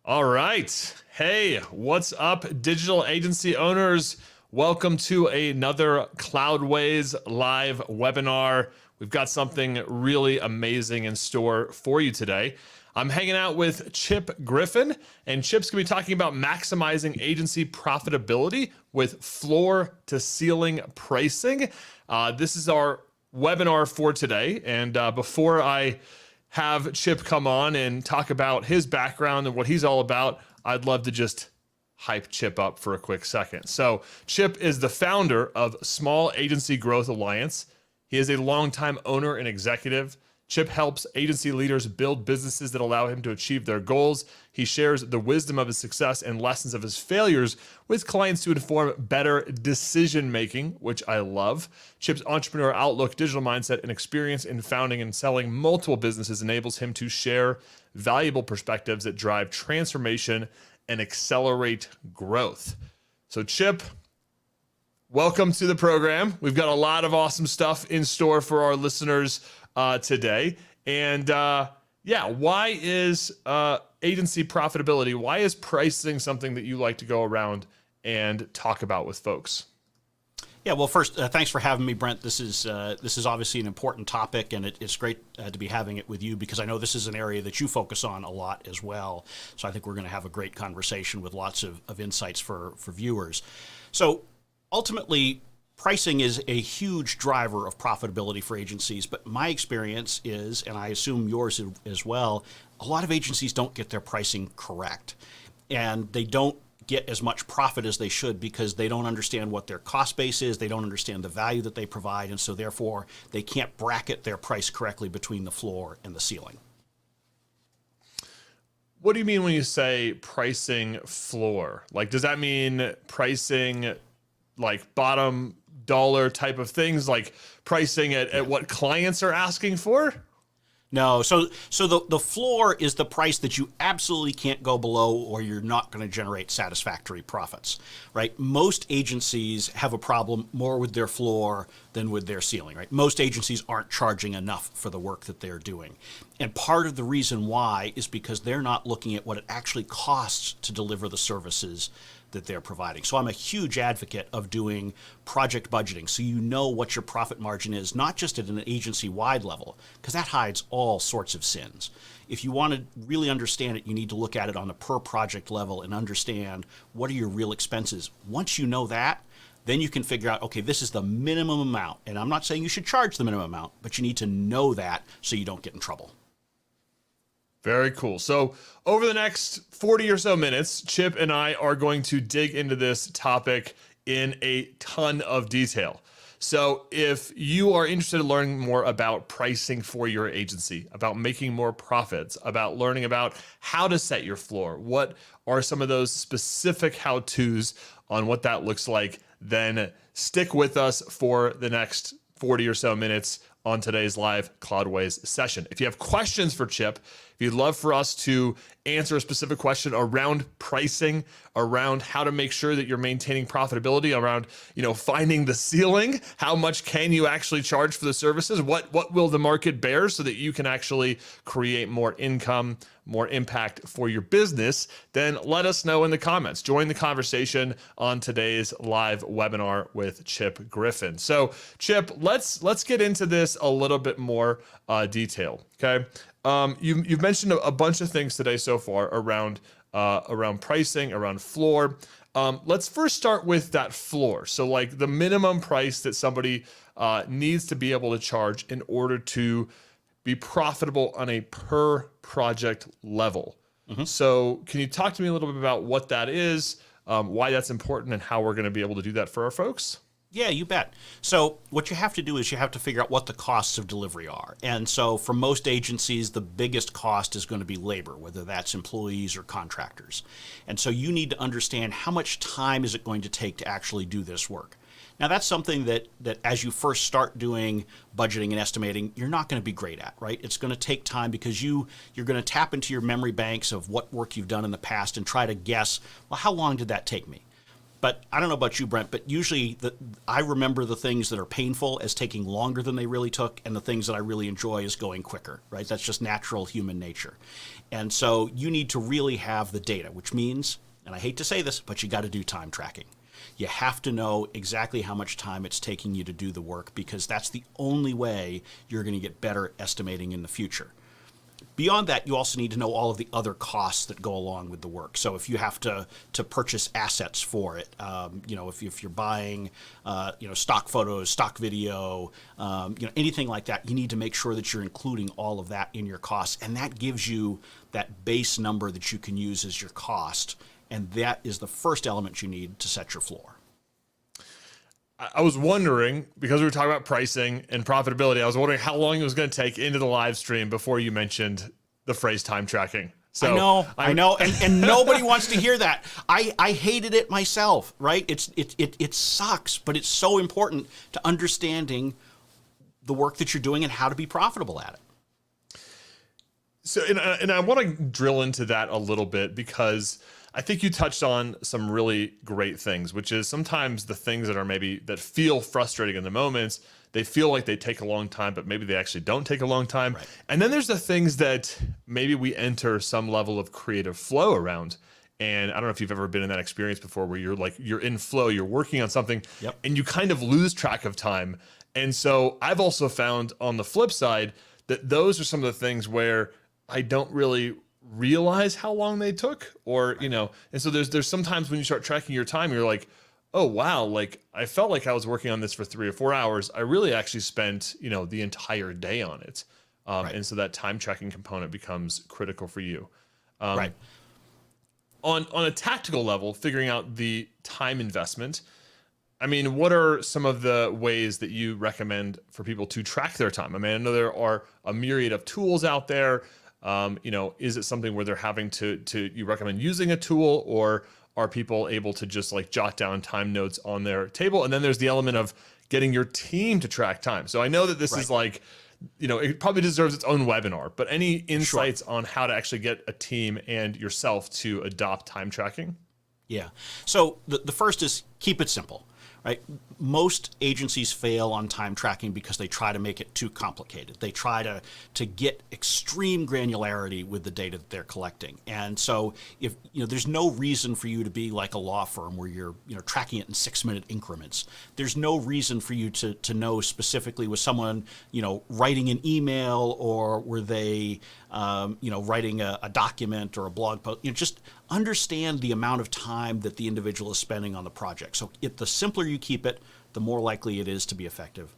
All right. Hey, what's up, digital agency owners? Welcome to another Cloudways live webinar. We've got something really amazing in store for you today. I'm hanging out with Chip Griffin, and Chip's gonna be talking about maximizing agency profitability with floor to ceiling pricing. This is our webinar for today. And before I have Chip come on and talk about his background and what he's all about, I'd love to just hype Chip up for a quick second. So Chip is the founder of Small Agency Growth Alliance. He is a longtime owner and executive. Chip helps agency leaders build businesses that allow him to achieve their goals. He shares the wisdom of his success and lessons of his failures with clients to inform better decision making, which I love. Chip's entrepreneur outlook, digital mindset, and experience in founding and selling multiple businesses enables him to share valuable perspectives that drive transformation and accelerate growth. So Chip, welcome to the program. We've got a lot of awesome stuff in store for our listeners today. And why is agency profitability, why is pricing something that you like to go around and talk about with folks? Yeah, well, first, thanks for having me, Brent. This is obviously an important topic, and it's great to be having it with you because I know this is an area that you focus on a lot as well. So I think we're going to have a great conversation with lots of insights for viewers. So ultimately, pricing is a huge driver of profitability for agencies, but my experience is, and I assume yours as well, a lot of agencies don't get their pricing correct, and they don't get as much profit as they should because they don't understand what their cost base is, they don't understand the value that they provide, and so therefore they can't bracket their price correctly between the floor and the ceiling. What do you mean when you say pricing floor? Like, does that mean pricing like bottom dollar type of things, like pricing at what clients are asking for? No, so the floor is the price that you absolutely can't go below or you're not going to generate satisfactory profits, right? Most agencies have a problem more with their floor than with their ceiling, right? Most agencies aren't charging enough for the work that they're doing. And part of the reason why is because they're not looking at what it actually costs to deliver the services that they're providing. So I'm a huge advocate of doing project budgeting so you know what your profit margin is, not just at an agency-wide level, because that hides all sorts of sins. If you want to really understand it, you need to look at it on a per project level and understand what are your real expenses. Once you know that, then you can figure out, okay, this is the minimum amount. And I'm not saying you should charge the minimum amount, but you need to know that so you don't get in trouble. Very cool. So over the next 40 or so minutes, Chip and I are going to dig into this topic in a ton of detail. So if you are interested in learning more about pricing for your agency, about making more profits, about learning about how to set your floor, what are some of those specific how-tos on what that looks like, then stick with us for the next 40 or so minutes on today's live Cloudways session. If you have questions for Chip, if you'd love for us to answer a specific question around pricing, around how to make sure that you're maintaining profitability, around, finding the ceiling, how much can you actually charge for the services, what will the market bear so that you can actually create more income, more impact for your business, then let us know in the comments. Join the conversation on today's live webinar with Chip Griffin. So Chip, let's get into this a little bit more detail, okay? You've mentioned a bunch of things today so far around pricing, around floor. Let's first start with that floor. So like the minimum price that somebody needs to be able to charge in order to be profitable on a per project level. Mm-hmm. So can you talk to me a little bit about what that is, why that's important, and how we're going to be able to do that for our folks? Yeah, you bet. So what you have to do is you have to figure out what the costs of delivery are. And so for most agencies, the biggest cost is going to be labor, whether that's employees or contractors. And so you need to understand how much time is it going to take to actually do this work. Now, that's something that as you first start doing budgeting and estimating, you're not going to be great at, right? It's going to take time because you're going to tap into your memory banks of what work you've done in the past and try to guess, well, how long did that take me? But I don't know about you, Brent, but usually I remember the things that are painful as taking longer than they really took, and the things that I really enjoy as going quicker, right? That's just natural human nature. And so you need to really have the data, which means, and I hate to say this, but you got to do time tracking. You have to know exactly how much time it's taking you to do the work, because that's the only way you're going to get better at estimating in the future. Beyond that, you also need to know all of the other costs that go along with the work. So if you have to purchase assets for it, if you're buying, stock photos, stock video, anything like that, you need to make sure that you're including all of that in your costs. And that gives you that base number that you can use as your cost. And that is the first element you need to set your floor. I was wondering, because we were talking about pricing and profitability, I was wondering how long it was going to take into the live stream before you mentioned the phrase time tracking. So I know, and nobody wants to hear that. I hated it myself, right? It sucks, but it's so important to understanding the work that you're doing and how to be profitable at it. So, and I want to drill into that a little bit, because I think you touched on some really great things, which is sometimes the things that feel frustrating in the moments, they feel like they take a long time, but maybe they actually don't take a long time. Right. And then there's the things that maybe we enter some level of creative flow around. And I don't know if you've ever been in that experience before, where you're in flow, you're working on something, Yep. and you kind of lose track of time. And so I've also found on the flip side that those are some of the things where I don't really realize how long they took, or and so there's sometimes when you start tracking your time, you're like, oh wow, like I felt like I was working on this for 3 or 4 hours. I really actually spent the entire day on it. Right. And so that time tracking component becomes critical for you. Right. On a tactical level, figuring out the time investment, I mean, what are some of the ways that you recommend for people to track their time? I mean, I know there are a myriad of tools out there. Is it something where they're having to you recommend using a tool, or are people able to just like jot down time notes on their table? And then there's the element of getting your team to track time. So I know that this is like, it probably deserves its own webinar, but any insights on how to actually get a team and yourself to adopt time tracking? Yeah. So the first is keep it simple. Right? Most agencies fail on time tracking because they try to make it too complicated. They try to get extreme granularity with the data that they're collecting. And so if there's no reason for you to be like a law firm where you're tracking it in 6-minute increments. There's no reason for you to know specifically, was someone writing an email, or were they writing a document or a blog post. Just understand the amount of time that the individual is spending on the project. So the simpler you keep it, the more likely it is to be effective.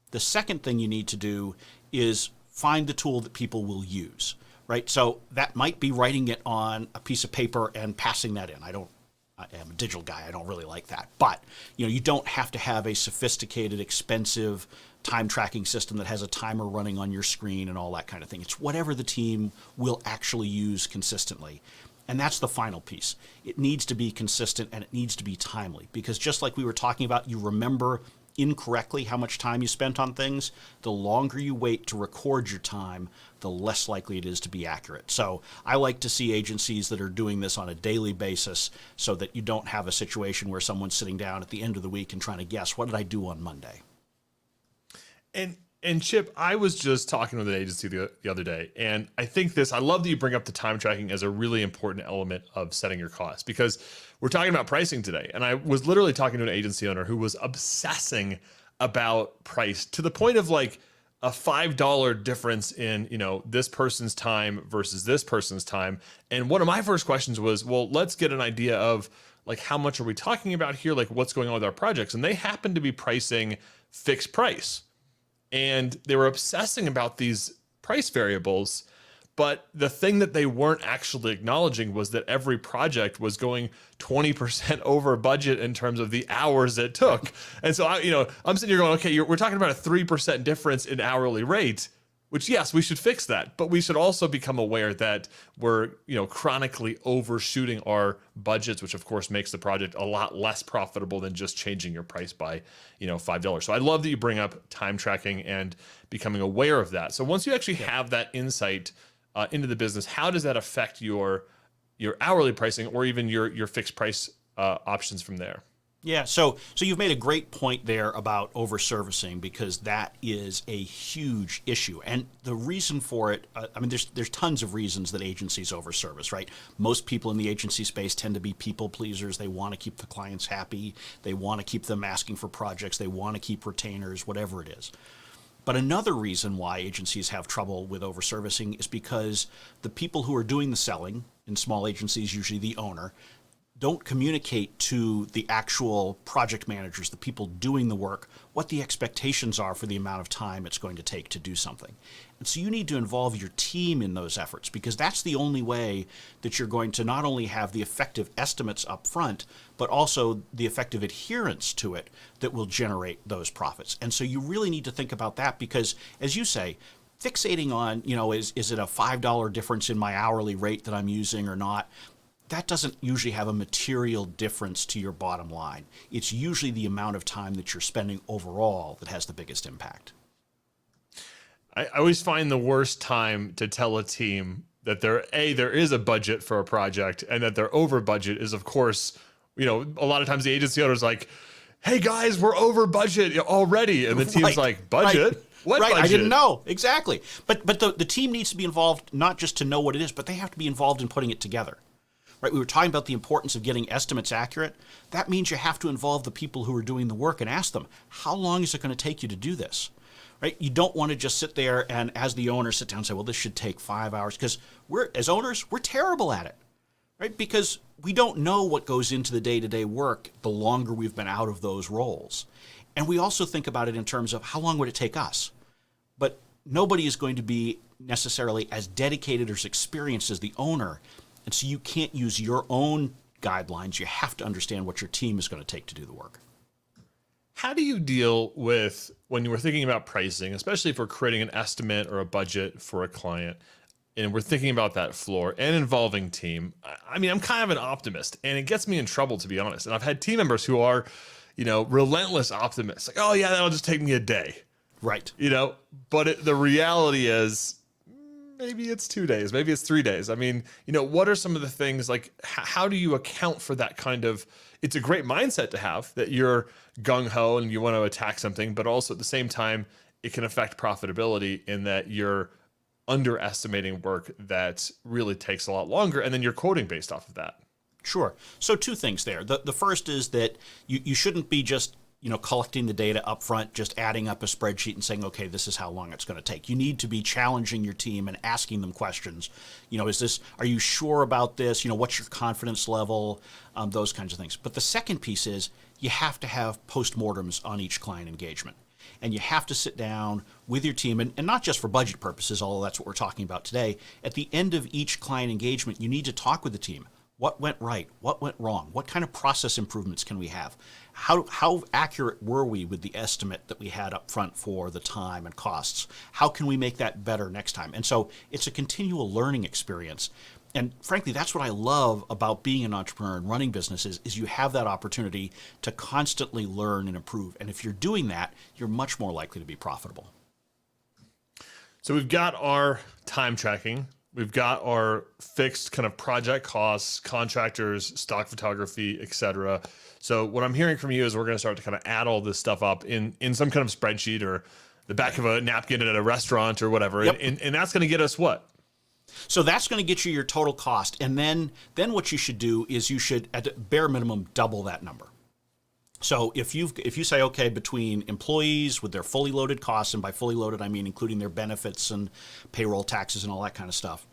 The second thing you need to do is find the tool that people will use, right? So that might be writing it on a piece of paper and passing that in. I am a digital guy. I don't really like that. But you don't have to have a sophisticated, expensive time tracking system that has a timer running on your screen and all that kind of thing. It's whatever the team will actually use consistently. And that's the final piece. It needs to be consistent, and it needs to be timely, because just like we were talking about, you remember incorrectly how much time you spent on things. The longer you wait to record your time, the less likely it is to be accurate. So I like to see agencies that are doing this on a daily basis, so that you don't have a situation where someone's sitting down at the end of the week and trying to guess, what did I do on Monday? And Chip, I was just talking with an agency the other day, and I love that you bring up the time tracking as a really important element of setting your costs, because we're talking about pricing today. And I was literally talking to an agency owner who was obsessing about price to the point of like a $5 difference in, this person's time versus this person's time. And one of my first questions was, well, let's get an idea of like, how much are we talking about here? Like, what's going on with our projects? And they happen to be pricing fixed price. And they were obsessing about these price variables, but the thing that they weren't actually acknowledging was that every project was going 20% over budget in terms of the hours it took. And so I'm sitting here going, okay, we're talking about a 3% difference in hourly rate, which, yes, we should fix that, but we should also become aware that we're, chronically overshooting our budgets, which of course makes the project a lot less profitable than just changing your price by, $5. So I love that you bring up time tracking and becoming aware of that. So once you actually have that insight into the business, how does that affect your hourly pricing, or even your fixed price options from there? Yeah, so you've made a great point there about over-servicing, because that is a huge issue. And the reason for it, I mean, there's tons of reasons that agencies over-service, right? Most people in the agency space tend to be people pleasers. They want to keep the clients happy. They want to keep them asking for projects. They want to keep retainers, whatever it is. But another reason why agencies have trouble with over-servicing is because the people who are doing the selling, in small agencies, usually the owner, don't communicate to the actual project managers, the people doing the work, what the expectations are for the amount of time it's going to take to do something. And so you need to involve your team in those efforts, because that's the only way that you're going to not only have the effective estimates up front, but also the effective adherence to it that will generate those profits. And so you really need to think about that, because, as you say, fixating on, is it a $5 difference in my hourly rate that I'm using or not? That doesn't usually have a material difference to your bottom line. It's usually the amount of time that you're spending overall that has the biggest impact. I always find the worst time to tell a team that there is a budget for a project, and that they're over budget is, of course, a lot of times the agency owner's like, hey guys, we're over budget already. And the team's like, budget? Right. What right, budget? I didn't know. Exactly. But the team needs to be involved, not just to know what it is, but they have to be involved in putting it together. Right, we were talking about the importance of getting estimates accurate. That means you have to involve the people who are doing the work and ask them, how long is it going to take you to do this? Right? You don't want to just sit there and, as the owner, sit down and say, well, this should take 5 hours, because as owners, we're terrible at it, right? Because we don't know what goes into the day-to-day work the longer we've been out of those roles. And we also think about it in terms of how long would it take us? But nobody is going to be necessarily as dedicated or as experienced as the owner. And so you can't use your own guidelines. You have to understand what your team is going to take to do the work. How do you deal with, when you were thinking about pricing, especially if we're creating an estimate or a budget for a client, and we're thinking about that floor and involving team? I mean, I'm kind of an optimist, and it gets me in trouble, to be honest. And I've had team members who are, relentless optimists. Like, oh yeah, that'll just take me a day. Right. But the reality is, maybe it's 2 days, maybe it's 3 days. I mean, what are some of the things, like, how do you account for that kind of, it's a great mindset to have, that you're gung-ho and you want to attack something, but also at the same time, it can affect profitability in that you're underestimating work that really takes a lot longer, and then you're quoting based off of that. Sure. So two things there. The first is that you shouldn't be just collecting the data up front, just adding up a spreadsheet and saying, okay, this is how long it's going to take. You need to be challenging your team and asking them questions. Are you sure about this? What's your confidence level? Those kinds of things. But the second piece is you have to have post-mortems on each client engagement. And you have to sit down with your team, and not just for budget purposes, although that's what we're talking about today. At the end of each client engagement, you need to talk with the team. What went right? What went wrong? What kind of process improvements can we have? How accurate were we with the estimate that we had up front for the time and costs? How can we make that better next time? And so it's a continual learning experience. And frankly, that's what I love about being an entrepreneur and running businesses, is you have that opportunity to constantly learn and improve. And if you're doing that, you're much more likely to be profitable. So we've got our time tracking. We've got our fixed kind of project costs, contractors, stock photography, etc. So what I'm hearing from you is we're going to start to kind of add all this stuff up in some kind of spreadsheet or the back of a napkin at a restaurant or whatever. Yep. And that's going to get us what? So that's going to get you your total cost. And then what you should do is you should, at the bare minimum, double that number. So if you say, okay, between employees with their fully loaded costs, and by fully loaded, I mean including their benefits and payroll taxes and all that kind of stuff,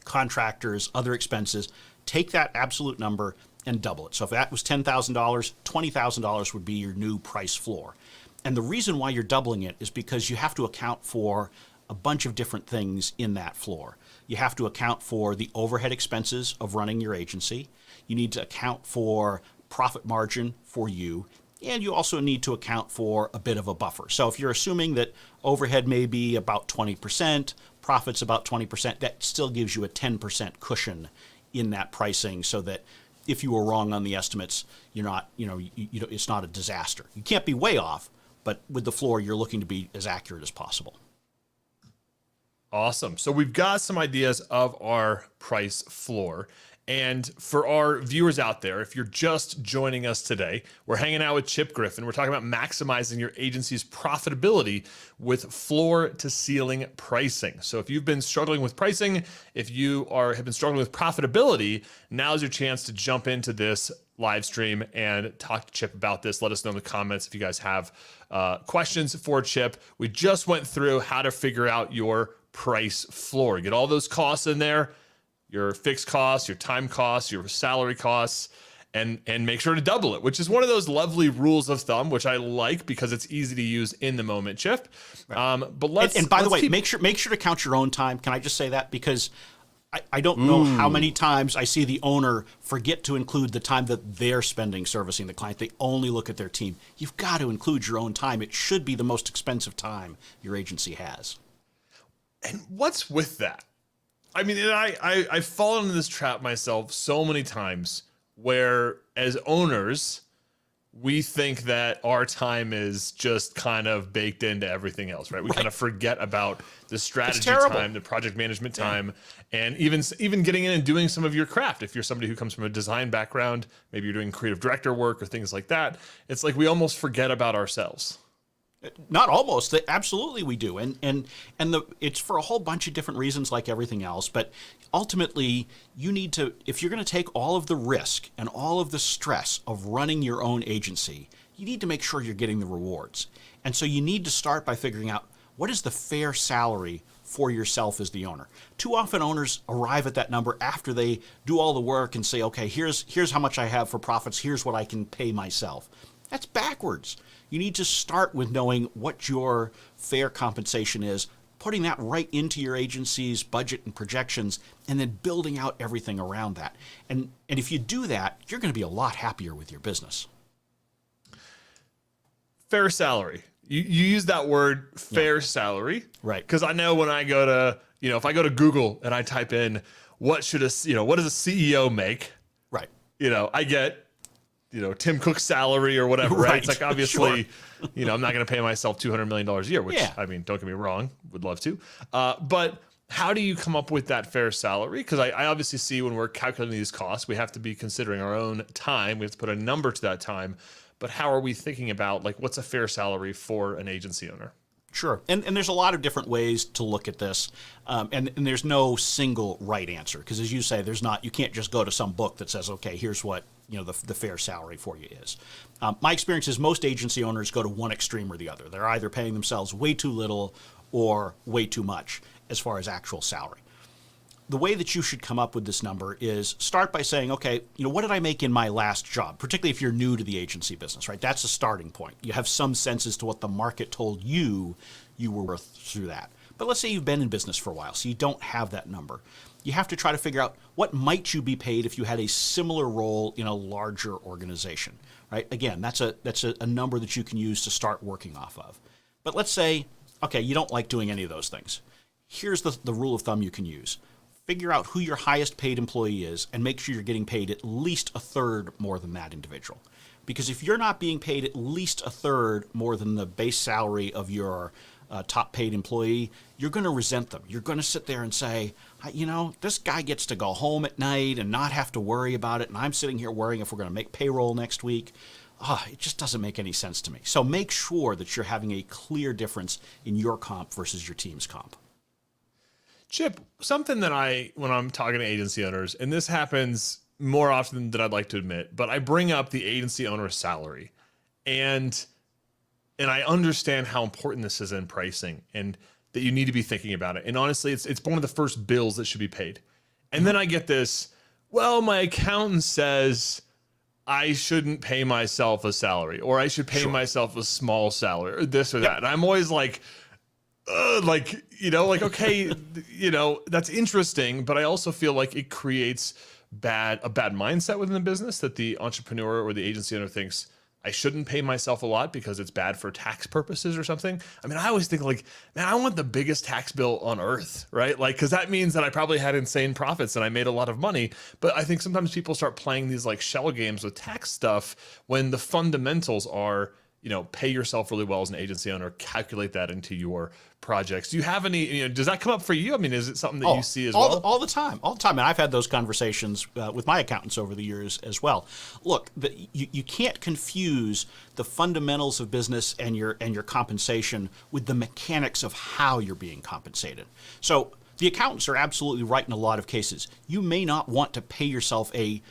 contractors, other expenses, take that absolute number and double it. So if that was $10,000, $20,000 would be your new price floor. And the reason why you're doubling it is because you have to account for a bunch of different things in that floor. You have to account for the overhead expenses of running your agency. You need to account for profit margin for you, and you also need to account for a bit of a buffer. So if you're assuming that overhead may be about 20%, profits about 20%, that still gives you a 10% cushion in that pricing, so that if you were wrong on the estimates, you're not, it's not a disaster. You can't be way off, but with the floor, you're looking to be as accurate as possible. Awesome. So we've got some ideas of our price floor. And for our viewers out there, if you're just joining us today, we're hanging out with Chip Griffin. We're talking about maximizing your agency's profitability with floor to ceiling pricing. So if you've been struggling with pricing, if you have been struggling with profitability, now's your chance to jump into this live stream and talk to Chip about this. Let us know in the comments if you guys have questions for Chip. We just went through how to figure out your price floor. Get all those costs in there, your fixed costs, your time costs, your salary costs, and make sure to double it, which is one of those lovely rules of thumb, which I like because it's easy to use in the moment, Chip. Right. But let's and by the way, make sure to count your own time. Can I just say that? Because I don't know how many times I see the owner forget to include the time that they're spending servicing the client. They only look at their team. You've got to include your own time. It should be the most expensive time your agency has. And what's with that? I mean, and I've fallen into this trap myself so many times where as owners, we think that our time is just kind of baked into everything else, right? We kind of forget about the strategy time, the project management time, and even getting in and doing some of your craft. If you're somebody who comes from a design background, maybe you're doing creative director work or things like that, it's like we almost forget about ourselves. Not almost, absolutely we do, and it's for a whole bunch of different reasons, like everything else. But ultimately, you need to, if you're going to take all of the risk and all of the stress of running your own agency, you need to make sure you're getting the rewards. And so you need to start by figuring out what is the fair salary for yourself as the owner. Too often, owners arrive at that number after they do all the work and say, "Okay, here's how much I have for profits. Here's what I can pay myself." That's backwards. You need to start with knowing what your fair compensation is, putting that right into your agency's budget and projections, and then building out everything around that. And if you do that, you're going to be a lot happier with your business. Fair salary. You use that word, fair salary. Right. Because I know when I go to, if I go to Google and I type in, what does a CEO make? Right. I get Tim Cook's salary or whatever, right? It's like, obviously, sure. I'm not going to pay myself $200 million a year, which, I mean, don't get me wrong, would love to. But how do you come up with that fair salary? Because I obviously see when we're calculating these costs, we have to be considering our own time. We have to put a number to that time. But how are we thinking about, what's a fair salary for an agency owner? Sure. And there's a lot of different ways to look at this. And there's no single right answer. Because as you say, you can't just go to some book that says, okay, here's what the fair salary for you is. My experience is most agency owners go to one extreme or the other. They're either paying themselves way too little or way too much as far as actual salary. The way that you should come up with this number is start by saying, okay, what did I make in my last job? Particularly if you're new to the agency business, right? That's a starting point. You have some sense as to what the market told you were worth through that. But let's say you've been in business for a while, so you don't have that number. You have to try to figure out what might you be paid if you had a similar role in a larger organization, right? Again, that's a number that you can use to start working off of. But let's say, okay, you don't like doing any of those things. Here's the rule of thumb you can use. Figure out who your highest paid employee is and make sure you're getting paid at least a third more than that individual. Because if you're not being paid at least a third more than the base salary of your top paid employee, you're going to resent them. You're going to sit there and say, this guy gets to go home at night and not have to worry about it. And I'm sitting here worrying if we're going to make payroll next week. It just doesn't make any sense to me. So make sure that you're having a clear difference in your comp versus your team's comp. Chip, something that when I'm talking to agency owners, and this happens more often than I'd like to admit, but I bring up the agency owner's salary, and I understand how important this is in pricing, and that you need to be thinking about it. And honestly, it's one of the first bills that should be paid. And then I get this, well, my accountant says I shouldn't pay myself a salary, or I should pay myself a small salary, or this or that. And I'm always like, okay, that's interesting, but I also feel like it creates a bad mindset within the business that the entrepreneur or the agency owner thinks I shouldn't pay myself a lot because it's bad for tax purposes or something. I mean, I always think man, I want the biggest tax bill on earth, right? Because that means that I probably had insane profits and I made a lot of money. But I think sometimes people start playing these shell games with tax stuff when the fundamentals are pay yourself really well as an agency owner, calculate that into your projects. Do you have any, does that come up for you? I mean, is it something that you see as well? All the time. And I've had those conversations with my accountants over the years as well. Look, you can't confuse the fundamentals of business and your compensation with the mechanics of how you're being compensated. So the accountants are absolutely right in a lot of cases. You may not want to pay yourself a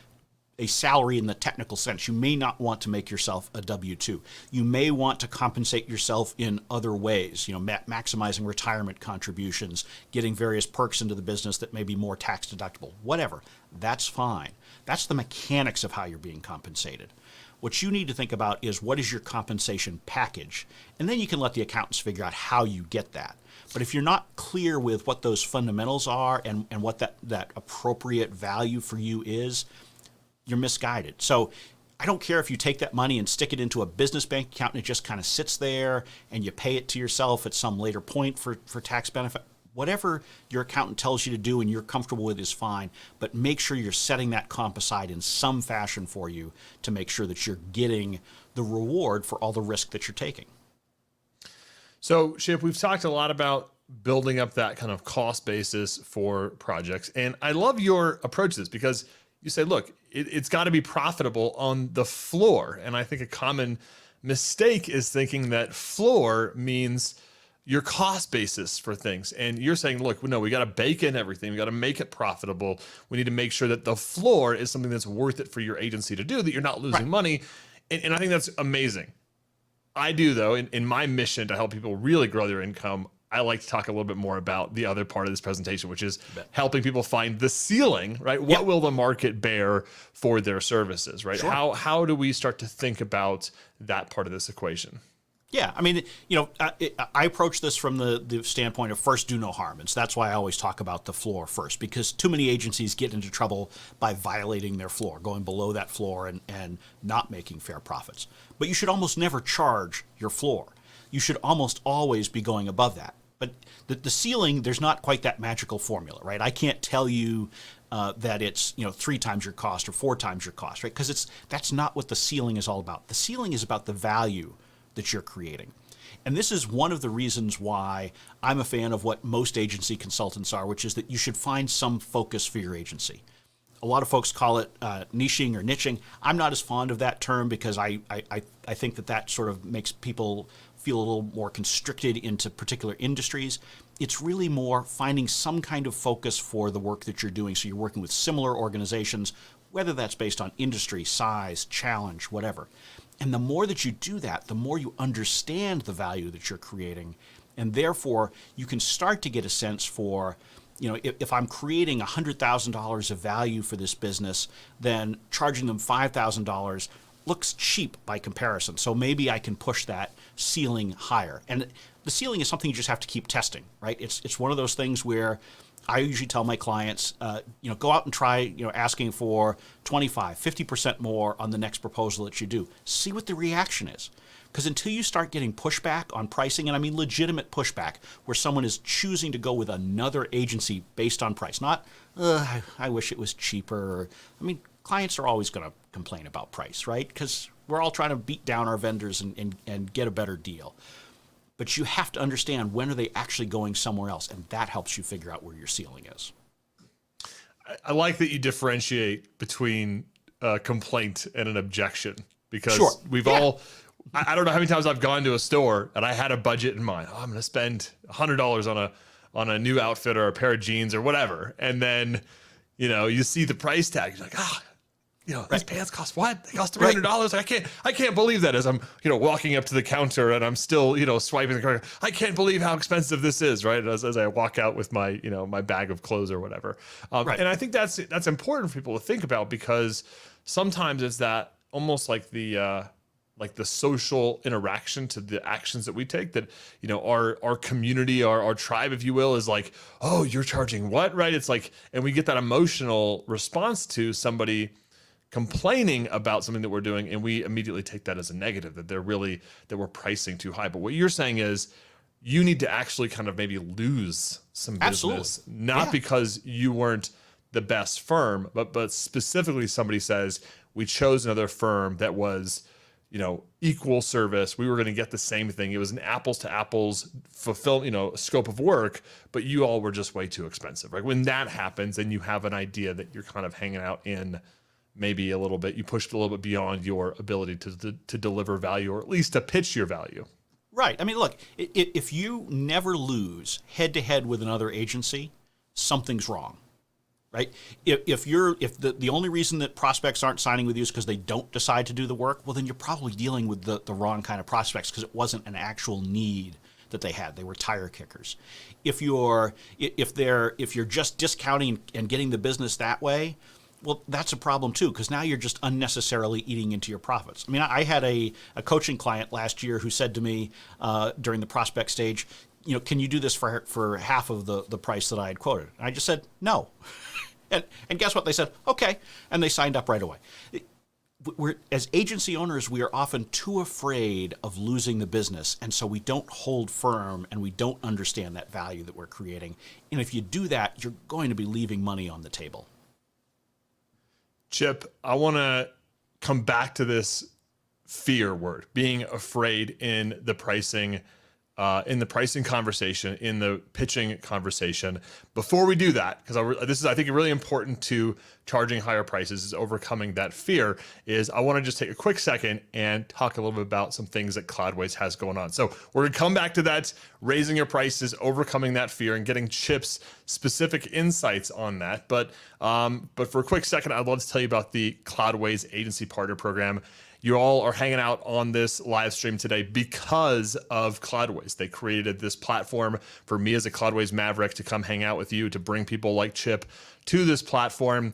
salary in the technical sense. You may not want to make yourself a W-2. You may want to compensate yourself in other ways, maximizing retirement contributions, getting various perks into the business that may be more tax deductible, whatever. That's fine. That's the mechanics of how you're being compensated. What you need to think about is what is your compensation package? And then you can let the accountants figure out how you get that. But if you're not clear with what those fundamentals are and what that appropriate value for you is, you're misguided. So I don't care if you take that money and stick it into a business bank account and it just kind of sits there and you pay it to yourself at some later point for tax benefit. Whatever your accountant tells you to do and you're comfortable with is fine, but make sure you're setting that comp aside in some fashion for you to make sure that you're getting the reward for all the risk that you're taking. So, Chip, we've talked a lot about building up that kind of cost basis for projects. And I love your approach to this because you say, look, it's got to be profitable on the floor. And I think a common mistake is thinking that floor means your cost basis for things. And you're saying, look, no, we got to bake in everything. We got to make it profitable. We need to make sure that the floor is something that's worth it for your agency to do, that you're not losing money. And I think that's amazing. I do, though, in my mission to help people really grow their income, I like to talk a little bit more about the other part of this presentation, which is helping people find the ceiling, right? What will the market bear for their services, right? Sure. How do we start to think about that part of this equation? Yeah, I mean, I approach this from the standpoint of first do no harm. And so that's why I always talk about the floor first, because too many agencies get into trouble by violating their floor, going below that floor and not making fair profits. But you should almost never charge your floor. You should almost always be going above that. But the ceiling, there's not quite that magical formula, right? I can't tell you that it's 3 times your cost or 4 times your cost, right? Because that's not what the ceiling is all about. The ceiling is about the value that you're creating. And this is one of the reasons why I'm a fan of what most agency consultants are, which is that you should find some focus for your agency. A lot of folks call it niching or niching. I'm not as fond of that term because I think that sort of makes people feel a little more constricted into particular industries. It's really more finding some kind of focus for the work that you're doing. So you're working with similar organizations, whether that's based on industry, size, challenge, whatever. And the more that you do that, the more you understand the value that you're creating. And therefore, you can start to get a sense for, if I'm creating $100,000 of value for this business, then charging them $5,000 looks cheap by comparison. So maybe I can push that ceiling higher. And the ceiling is something you just have to keep testing, right? It's one of those things where I usually tell my clients, go out and try, asking for 25, 50% more on the next proposal that you do. See what the reaction is. Because until you start getting pushback on pricing, and I mean legitimate pushback, where someone is choosing to go with another agency based on price, not, I wish it was cheaper. Clients are always going to complain about price, right? Because we're all trying to beat down our vendors and get a better deal. But you have to understand, when are they actually going somewhere else? And that helps you figure out where your ceiling is. I like that you differentiate between a complaint and an objection, because we've all, I don't know how many times I've gone to a store and I had a budget in mind. I'm going to spend $100 on a new outfit or a pair of jeans or whatever. And then, you see the price tag. You're like, these pants cost what? They cost $300. I can't believe that, as I'm, walking up to the counter and I'm still, swiping the card. I can't believe how expensive this is, right? As I walk out with my, my bag of clothes or whatever. And I think that's important for people to think about, because sometimes it's that almost like the social interaction to the actions that we take, that, our community, our tribe, if you will, is like, oh, you're charging what, right? It's like, and we get that emotional response to somebody complaining about something that we're doing, and we immediately take that as a negative, that we're pricing too high. But what you're saying is, you need to actually kind of maybe lose some business, not because you weren't the best firm, but specifically somebody says, we chose another firm that was, equal service. We were going to get the same thing. It was an apples to apples scope of work, but you all were just way too expensive. Right? When that happens and you have an idea that you're kind of hanging out in maybe a little bit, you pushed a little bit beyond your ability to deliver value, or at least to pitch your value. Right. I mean, look, if you never lose head to head with another agency, something's wrong. Right? If the only reason that prospects aren't signing with you is because they don't decide to do the work, well, then you're probably dealing with the wrong kind of prospects, because it wasn't an actual need that they had. They were tire kickers. If you're just discounting and getting the business that way, well, that's a problem too, because now you're just unnecessarily eating into your profits. I mean, I had a coaching client last year who said to me during the prospect stage, can you do this for half of the price that I had quoted? And I just said, no. And guess what? They said, okay. And they signed up right away. As agency owners, we are often too afraid of losing the business. And so we don't hold firm, and we don't understand that value that we're creating. And if you do that, you're going to be leaving money on the table. Chip, I want to come back to this fear word, being afraid in the pricing conversation, in the pitching conversation. Before we do that, because this is, I think, really important to charging higher prices, is overcoming that fear, is I want to just take a quick second and talk a little bit about some things that Cloudways has going on. So we're going to come back to that, raising your prices, overcoming that fear, and getting Chip's specific insights on that. But for a quick second, I'd love to tell you about the Cloudways Agency Partner Program. You all are hanging out on this live stream today because of Cloudways. They created this platform for me as a Cloudways Maverick to come hang out with you, to bring people like Chip to this platform,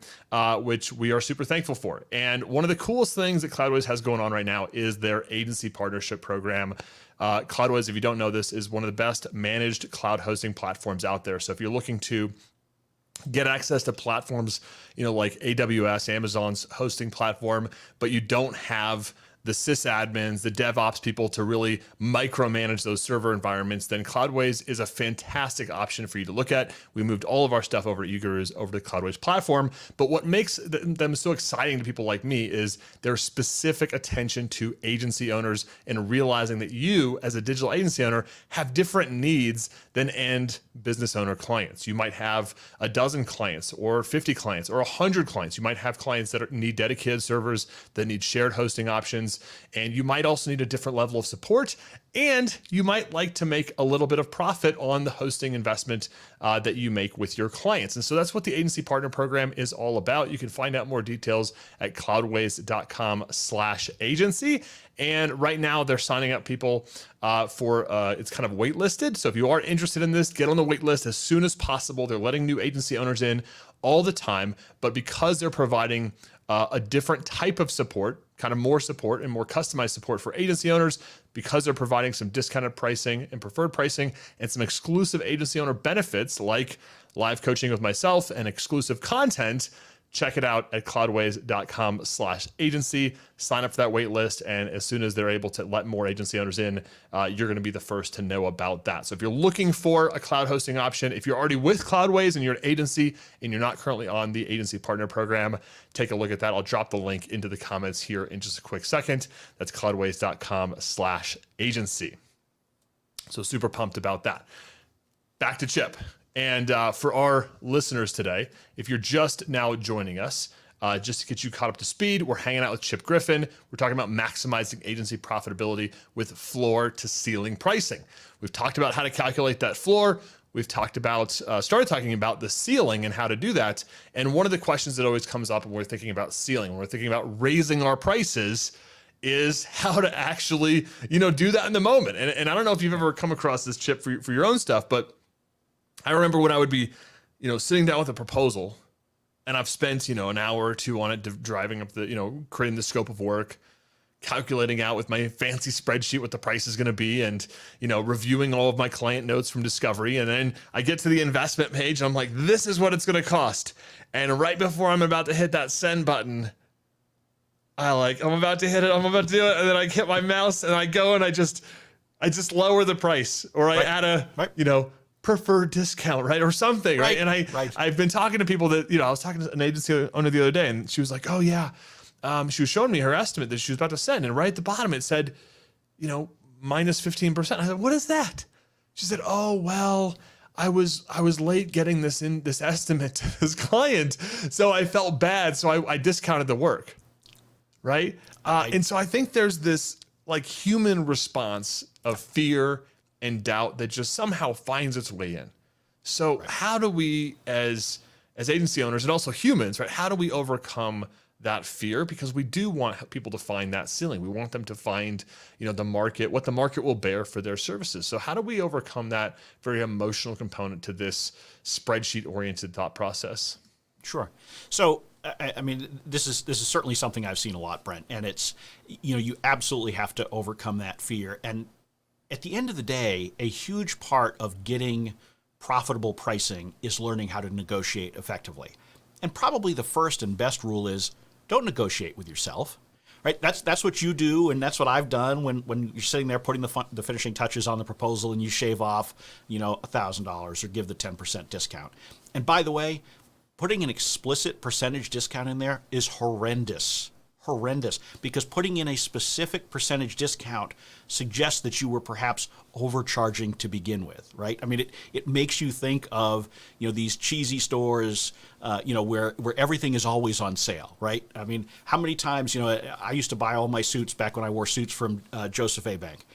which we are super thankful for. And one of the coolest things that Cloudways has going on right now is their agency partnership program. Cloudways, if you don't know this, is one of the best managed cloud hosting platforms out there. So if you're looking to get access to platforms, like AWS, Amazon's hosting platform, but you don't have the sysadmins, the DevOps people to really micromanage those server environments, then Cloudways is a fantastic option for you to look at. We moved all of our stuff over at eGurus over to the Cloudways platform, but what makes them so exciting to people like me is their specific attention to agency owners and realizing that you, as a digital agency owner, have different needs than end business owner clients. You might have a dozen clients or 50 clients or 100 clients. You might have clients that need dedicated servers, that need shared hosting options, and you might also need a different level of support, and you might like to make a little bit of profit on the hosting investment that you make with your clients. And so that's what the Agency Partner Program is all about. You can find out more details at cloudways.com/agency. And right now they're signing up people for it's kind of waitlisted. So if you are interested in this, get on the wait list as soon as possible. They're letting new agency owners in all the time, but because they're providing a different type of support, kind of more support and more customized support for agency owners, because they're providing some discounted pricing and preferred pricing and some exclusive agency owner benefits like live coaching with myself and exclusive content. Check it out at cloudways.com/agency. Sign up for that wait list, and as soon as they're able to let more agency owners in, you're going to be the first to know about that. So if you're looking for a cloud hosting option, if you're already with Cloudways and you're an agency and you're not currently on the Agency Partner Program, take a look at that. I'll drop the link into the comments here in just a quick second. That's cloudways.com/agency. So super pumped about that. Back to Chip. And for our listeners today, if you're just now joining us, just to get you caught up to speed, we're hanging out with Chip Griffin. We're talking about maximizing agency profitability with floor to ceiling pricing. We've talked about how to calculate that floor. We've talked about, started talking about the ceiling and how to do that. And one of the questions that always comes up when we're thinking about ceiling, when we're thinking about raising our prices, is how to actually, do that in the moment. And I don't know if you've ever come across this, Chip, for your own stuff, but I remember when I would be, sitting down with a proposal, and I've spent, an hour or two on it, driving up the, creating the scope of work, calculating out with my fancy spreadsheet what the price is going to be, and, reviewing all of my client notes from discovery. And then I get to the investment page and I'm like, this is what it's going to cost. And right before I'm about to hit that send button, I'm about to hit it, I'm about to do it. And then I hit my mouse and I go and I just lower the price, or I add a, preferred discount, right? Or something, right? And I've been talking to people that, I was talking to an agency owner the other day, and she was like, oh yeah, she was showing me her estimate that she was about to send, and right at the bottom it said, minus 15%. I said, what is that? She said, oh, well, I was late getting this estimate to this client, so I felt bad, so I discounted the work, right? And so I think there's this like human response of fear and doubt that just somehow finds its way in. So how do we, as agency owners and also humans, right? How do we overcome that fear? Because we do want people to find that ceiling. We want them to find, the market, what the market will bear for their services. So how do we overcome that very emotional component to this spreadsheet-oriented thought process? Sure. So, I mean, this is certainly something I've seen a lot, Brent, and it's, you absolutely have to overcome that fear. And at the end of the day, a huge part of getting profitable pricing is learning how to negotiate effectively. And probably the first and best rule is don't negotiate with yourself, right? That's what you do, and that's what I've done when you're sitting there putting the finishing touches on the proposal and you shave off, $1,000 or give the 10% discount. And by the way, putting an explicit percentage discount in there is horrendous, because putting in a specific percentage discount suggests that you were perhaps overcharging to begin with, right? I mean, it makes you think of, these cheesy stores, where everything is always on sale, right? I mean, how many times, I used to buy all my suits back when I wore suits from Joseph A. Bank,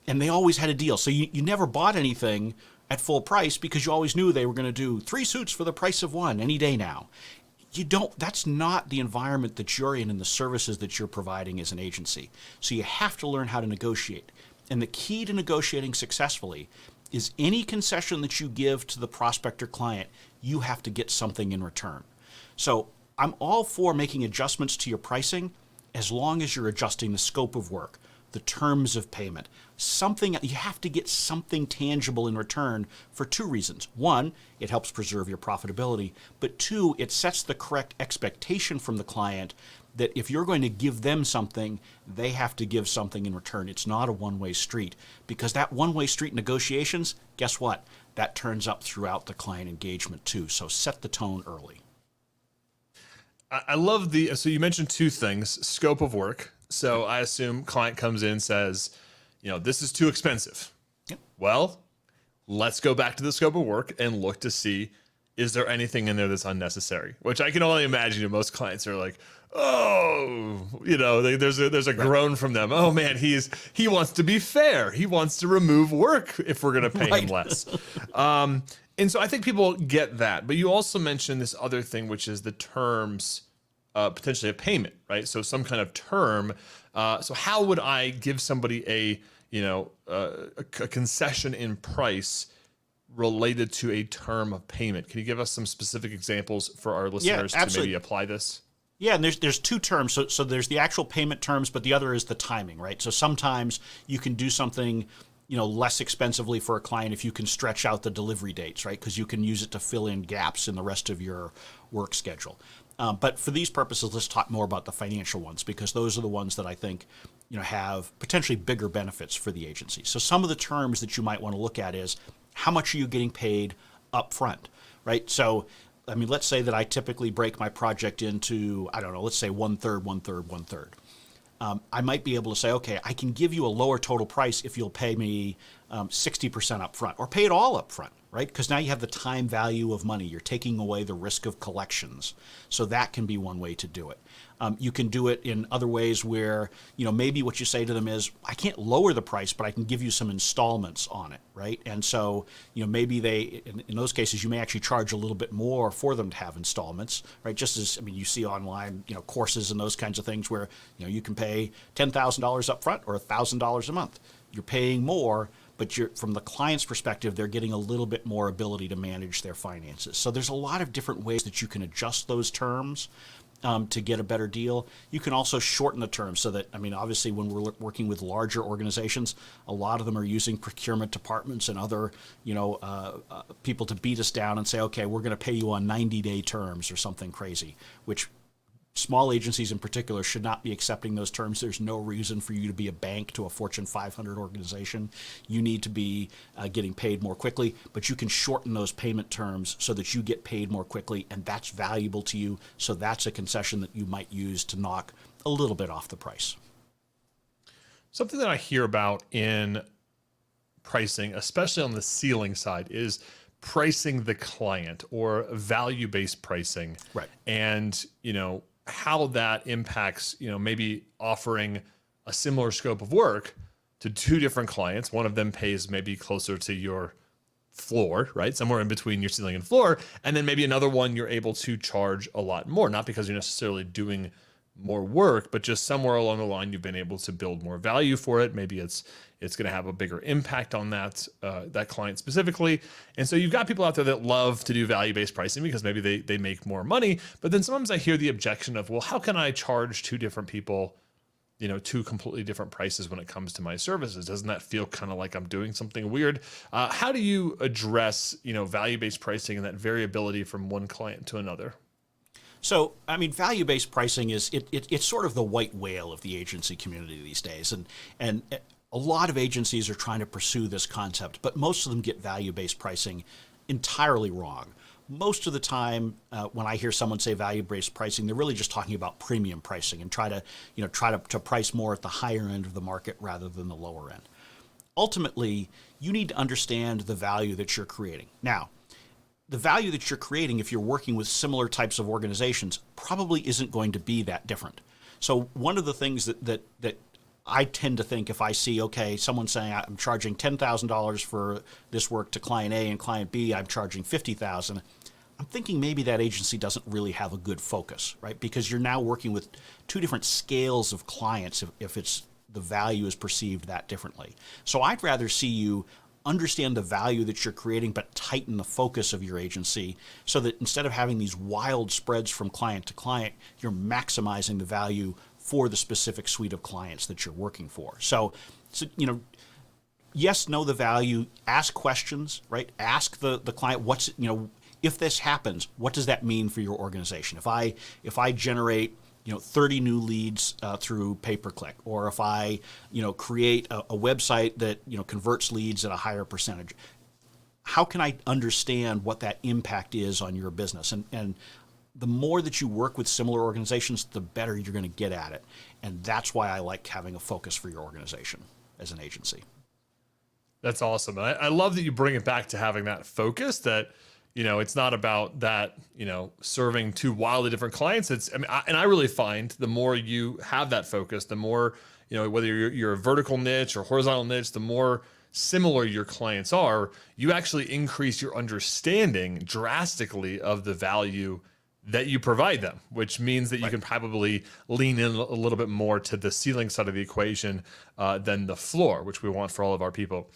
and they always had a deal. So you never bought anything at full price because you always knew they were going to do 3 suits for the price of 1 any day now. That's not the environment that you're in and the services that you're providing as an agency. So you have to learn how to negotiate. And the key to negotiating successfully is any concession that you give to the prospect or client, you have to get something in return. So I'm all for making adjustments to your pricing as long as you're adjusting the scope of work, the terms of payment. You have to get something tangible in return for 2 reasons. 1, it helps preserve your profitability, but 2, it sets the correct expectation from the client that if you're going to give them something, they have to give something in return. It's not a one-way street, because that one-way street negotiations, guess what? That turns up throughout the client engagement too. So set the tone early. I love so you mentioned 2 things, scope of work. So I assume client comes in and says, this is too expensive. Yep. Well, let's go back to the scope of work and look to see, is there anything in there that's unnecessary? Which I can only imagine most clients are like, oh, there's a groan from them. Oh man, he wants to be fair. He wants to remove work if we're going to pay him less. And so I think people get that. But you also mentioned this other thing, which is the terms, potentially a payment, right? So some kind of term. So how would I give somebody a concession in price related to a term of payment? Can you give us some specific examples for our listeners to maybe apply this? Yeah, and there's 2 terms. So there's the actual payment terms, but the other is the timing, right? So sometimes you can do something, less expensively for a client if you can stretch out the delivery dates, right? Because you can use it to fill in gaps in the rest of your work schedule. But for these purposes, let's talk more about the financial ones, because those are the ones that I think have potentially bigger benefits for the agency. So some of the terms that you might want to look at is, how much are you getting paid up front, right? So, I mean, let's say that I typically break my project into, let's say 1/3, 1/3, 1/3. I might be able to say, okay, I can give you a lower total price if you'll pay me 60% up front, or pay it all up front, right? Because now you have the time value of money. You're taking away the risk of collections. So that can be one way to do it. You can do it in other ways where, maybe what you say to them is, I can't lower the price, but I can give you some installments on it, right? And so, maybe in those cases, you may actually charge a little bit more for them to have installments, right? Just as, you see online, courses and those kinds of things where, you can pay $10,000 up front or $1,000 a month. You're paying more, but from the client's perspective, they're getting a little bit more ability to manage their finances. So there's a lot of different ways that you can adjust those terms to get a better deal. You can also shorten the terms so that, obviously when we're working with larger organizations, a lot of them are using procurement departments and other, people to beat us down and say, okay, we're going to pay you on 90-day terms or something crazy, which small agencies in particular should not be accepting those terms. There's no reason for you to be a bank to a Fortune 500 organization. You need to be getting paid more quickly, but you can shorten those payment terms so that you get paid more quickly, and that's valuable to you. So that's a concession that you might use to knock a little bit off the price. Something that I hear about in pricing, especially on the ceiling side, is pricing the client or value-based pricing. Right. And, how that impacts, maybe offering a similar scope of work to two different clients. One of them pays maybe closer to your floor, right? Somewhere in between your ceiling and floor. And then maybe another one you're able to charge a lot more, not because you're necessarily doing more work, but just somewhere along the line you've been able to build more value for it. Maybe it's going to have a bigger impact on that client specifically. And so you've got people out there that love to do value-based pricing because maybe they make more money. But then sometimes I hear the objection of, well, how can I charge two different people, two completely different prices when it comes to my services? Doesn't that feel kind of like I'm doing something weird? How do you address, value-based pricing and that variability from one client to another? So, value-based pricing is it's sort of the white whale of the agency community these days, and a lot of agencies are trying to pursue this concept, but most of them get value-based pricing entirely wrong. Most of the time, when I hear someone say value-based pricing, they're really just talking about premium pricing and try to price more at the higher end of the market rather than the lower end. Ultimately, you need to understand the value that you're creating. Now, the value that you're creating, if you're working with similar types of organizations, probably isn't going to be that different. So one of the things that I tend to think, if I see, okay, someone saying I'm charging $10,000 for this work to client A and client B, I'm charging $50,000, I'm thinking maybe that agency doesn't really have a good focus, right? Because you're now working with two different scales of clients if it's the value is perceived that differently. So I'd rather see you understand the value that you're creating, but tighten the focus of your agency so that instead of having these wild spreads from client to client, you're maximizing the value for the specific suite of clients that you're working for. So yes, know the value, ask questions, right? Ask the client, if this happens, what does that mean for your organization? If I generate 30 new leads through pay-per-click, or if I, create a website that, converts leads at a higher percentage, how can I understand what that impact is on your business? And the more that you work with similar organizations, the better you're going to get at it. And that's why I like having a focus for your organization as an agency. That's awesome. And I love that you bring it back to having that focus that, it's not about that, serving two wildly different clients. I really find the more you have that focus, the more, whether you're a vertical niche or horizontal niche, the more similar your clients are, you actually increase your understanding drastically of the value that you provide them, which means that you can probably lean in a little bit more to the ceiling side of the equation than the floor, which we want for all of our people.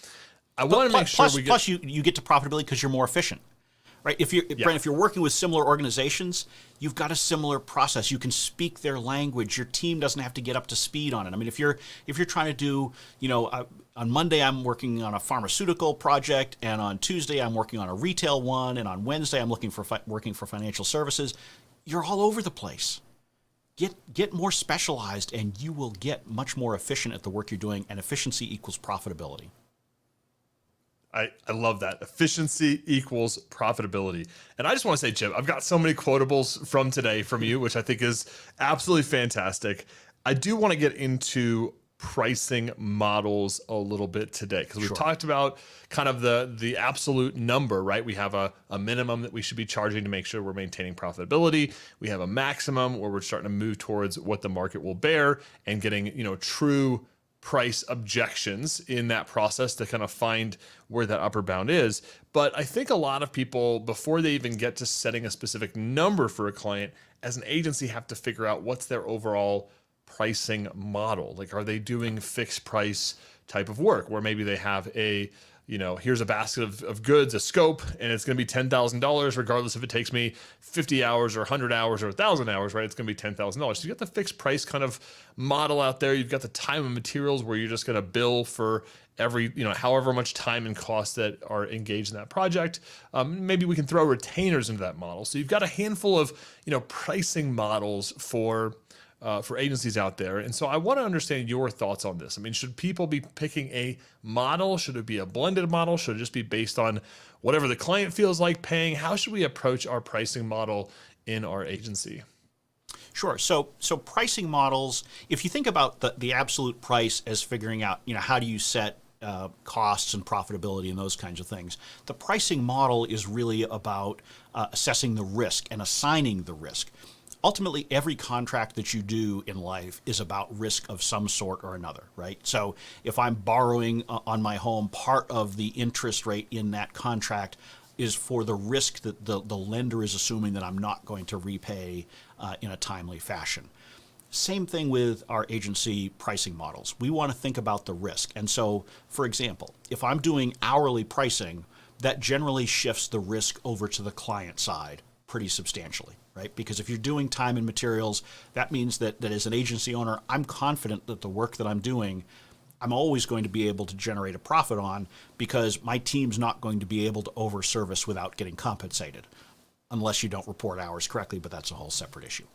I want to make sure plus you get to profitability because you're more efficient. Right. Brent, if you're working with similar organizations, you've got a similar process. You can speak their language. Your team doesn't have to get up to speed on it. If you're trying to do, on Monday I'm working on a pharmaceutical project, and on Tuesday I'm working on a retail one, and on Wednesday I'm working for financial services. You're all over the place. Get more specialized, and you will get much more efficient at the work you're doing. And efficiency equals profitability. I love that. Efficiency equals profitability. And I just want to say, Chip, I've got so many quotables from today from you, which I think is absolutely fantastic. I do want to get into pricing models a little bit today, because we've talked about kind of the absolute number, right? We have a minimum that we should be charging to make sure we're maintaining profitability. We have a maximum where we're starting to move towards what the market will bear and getting, true price objections in that process to kind of find where that upper bound is. But I think a lot of people, before they even get to setting a specific number for a client, as an agency have to figure out what's their overall pricing model. Like, are they doing fixed price type of work where maybe they have a, here's a basket of goods, a scope, and it's going to be $10,000 regardless if it takes me 50 hours or 100 hours or 1,000 hours, right? It's going to be $10,000. So you got the fixed price kind of model out there. You've got the time and materials where you're just going to bill for every, however much time and cost that are engaged in that project. Maybe we can throw retainers into that model. So you've got a handful of, pricing models for agencies out there. And so I want to understand your thoughts on this. Should people be picking a model? Should it be a blended model? Should it just be based on whatever the client feels like paying? How should we approach our pricing model in our agency? Sure. So pricing models, if you think about the absolute price as figuring out, how do you set costs and profitability and those kinds of things, the pricing model is really about assessing the risk and assigning the risk. Ultimately, every contract that you do in life is about risk of some sort or another, right? So if I'm borrowing on my home, part of the interest rate in that contract is for the risk that the lender is assuming that I'm not going to repay in a timely fashion. Same thing with our agency pricing models. We want to think about the risk. And so, for example, if I'm doing hourly pricing, that generally shifts the risk over to the client side pretty substantially, right? Because if you're doing time and materials, that means that as an agency owner, I'm confident that the work that I'm doing, I'm always going to be able to generate a profit on, because my team's not going to be able to overservice without getting compensated, unless you don't report hours correctly, but that's a whole separate issue.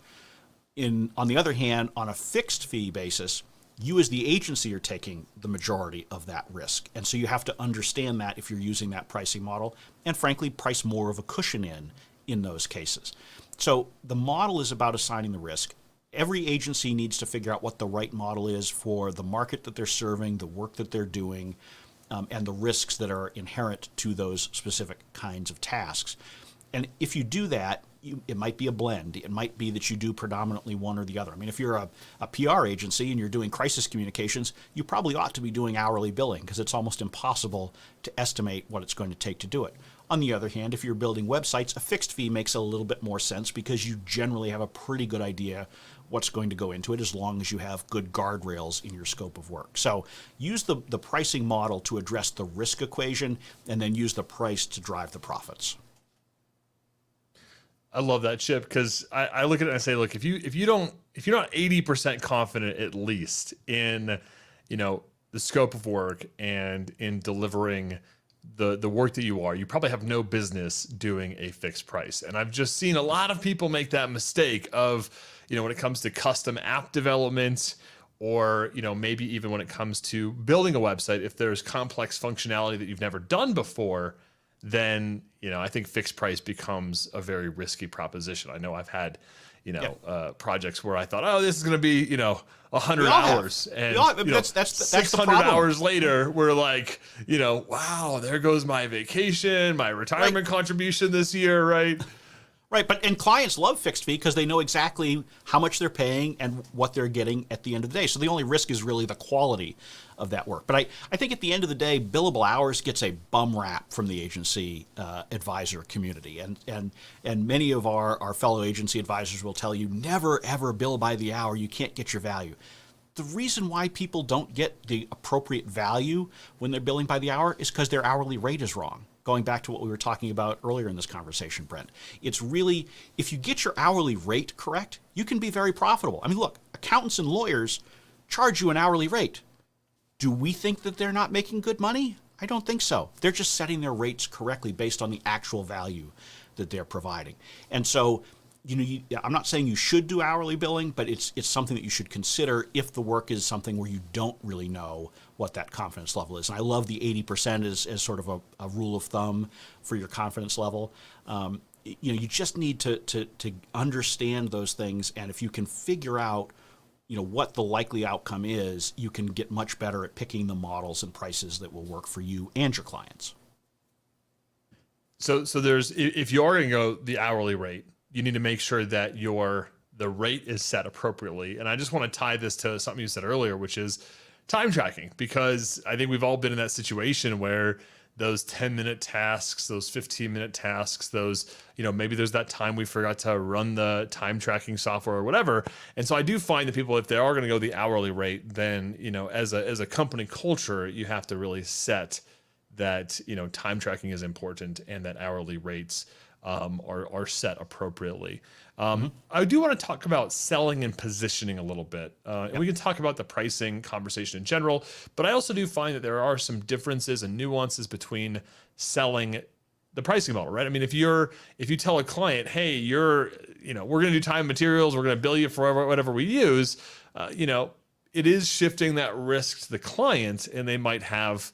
On the other hand, on a fixed fee basis, you as the agency are taking the majority of that risk. And so you have to understand that if you're using that pricing model, and frankly, price more of a cushion in those cases. So the model is about assigning the risk. Every agency needs to figure out what the right model is for the market that they're serving, the work that they're doing, and the risks that are inherent to those specific kinds of tasks. And if you do that, it might be a blend. It might be that you do predominantly one or the other. I mean, if you're a PR agency and you're doing crisis communications, you probably ought to be doing hourly billing, because it's almost impossible to estimate what it's going to take to do it. On the other hand, if you're building websites, a fixed fee makes a little bit more sense, because you generally have a pretty good idea what's going to go into it, as long as you have good guardrails in your scope of work. So use the pricing model to address the risk equation, and then use the price to drive the profits. I love that, Chip, because I look at it and I say, look, if you're not 80% confident at least in, the scope of work and in delivering the work that you probably have no business doing a fixed price. And I've just seen a lot of people make that mistake of, when it comes to custom app development, or, maybe even when it comes to building a website, if there's complex functionality that you've never done before, then, I think fixed price becomes a very risky proposition. I know I've had, projects where I thought, oh, this is going to be, 100 hours. And that's 600 hours later, we're like, wow, there goes my vacation, my retirement contribution this year, right? Right, and clients love fixed fee because they know exactly how much they're paying and what they're getting at the end of the day. So the only risk is really the quality of that work. But I think at the end of the day, billable hours gets a bum rap from the agency advisor community. And many of our fellow agency advisors will tell you, never, ever bill by the hour. You can't get your value. The reason why people don't get the appropriate value when they're billing by the hour is because their hourly rate is wrong. Going back to what we were talking about earlier in this conversation, Brent, it's really, if you get your hourly rate correct, you can be very profitable. I mean, look, accountants and lawyers charge you an hourly rate. Do we think that they're not making good money? I don't think so. They're just setting their rates correctly based on the actual value that they're providing. And so, I'm not saying you should do hourly billing, but it's something that you should consider if the work is something where you don't really know what that confidence level is. And I love the 80% as sort of a rule of thumb for your confidence level. You just need to understand those things, and if you can figure out what the likely outcome is, you can get much better at picking the models and prices that will work for you and your clients. So there's, if you are going to go the hourly rate, you need to make sure that the rate is set appropriately. And I just want to tie this to something you said earlier, which is time tracking, because I think we've all been in that situation where those 10-minute tasks, those 15-minute tasks, those, maybe there's that time we forgot to run the time tracking software or whatever. And so I do find that people, if they are going to go the hourly rate, then, as a company culture, you have to really set that, time tracking is important and that hourly rates are set appropriately. I do want to talk about selling and positioning a little bit. And we can talk about the pricing conversation in general, but I also do find that there are some differences and nuances between selling the pricing model, right? I mean, if you tell a client, hey, we're going to do time and materials, we're going to bill you for whatever we use, it is shifting that risk to the client, and they might have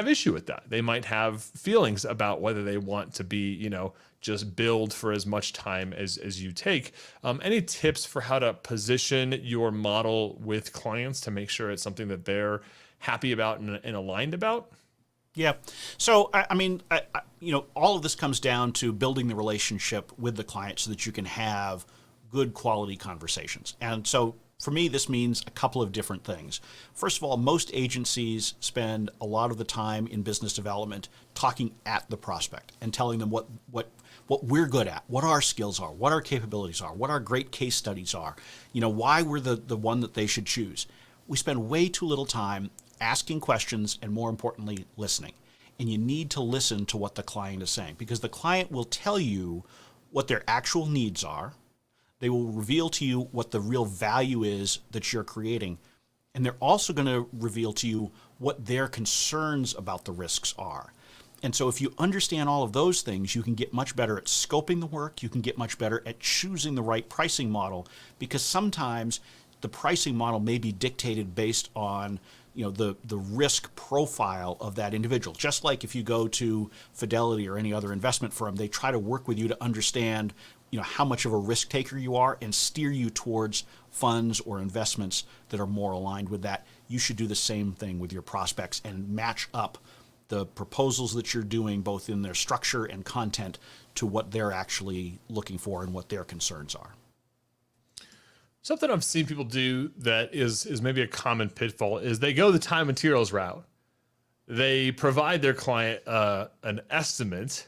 issue with that. They might have feelings about whether they want to be, just build for as much time as you take. Any tips for how to position your model with clients to make sure it's something that they're happy about and aligned about? Yeah. So, I mean, all of this comes down to building the relationship with the client so that you can have good quality conversations. And so for me, this means a couple of different things. First of all, most agencies spend a lot of the time in business development talking at the prospect and telling them what we're good at, what our skills are, what our capabilities are, what our great case studies are, why we're the one that they should choose. We spend way too little time asking questions and, more importantly, listening. And you need to listen to what the client is saying, because the client will tell you what their actual needs are. They will reveal to you what the real value is that you're creating. And they're also going to reveal to you what their concerns about the risks are. And so if you understand all of those things, you can get much better at scoping the work. You can get much better at choosing the right pricing model, because sometimes the pricing model may be dictated based on the risk profile of that individual. Just like if you go to Fidelity or any other investment firm, they try to work with you to understand how much of a risk taker you are and steer you towards funds or investments that are more aligned with that. You should do the same thing with your prospects and match up the proposals that you're doing, both in their structure and content, to what they're actually looking for and what their concerns are. Something I've seen people do that is maybe a common pitfall is they go the time and materials route. They provide their client an estimate,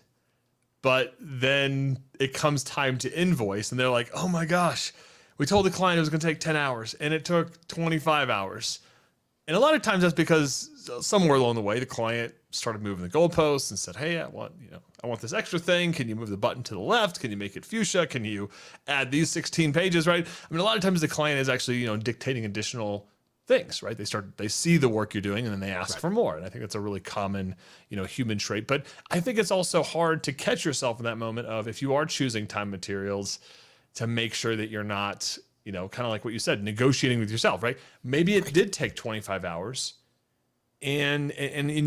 but then it comes time to invoice and they're like, oh my gosh, we told the client it was going to take 10 hours and it took 25 hours. And a lot of times that's because somewhere along the way, the client started moving the goalposts and said, hey, I want this extra thing. Can you move the button to the left? Can you make it fuchsia? Can you add these 16 pages, right? I mean, a lot of times the client is actually, dictating additional things, right? They see the work you're doing and then they ask for more. And I think that's a really common, human trait. But I think it's also hard to catch yourself in that moment of, if you are choosing time materials, to make sure that you're not, kind of like what you said, negotiating with yourself, right? Maybe it did take 25 hours. And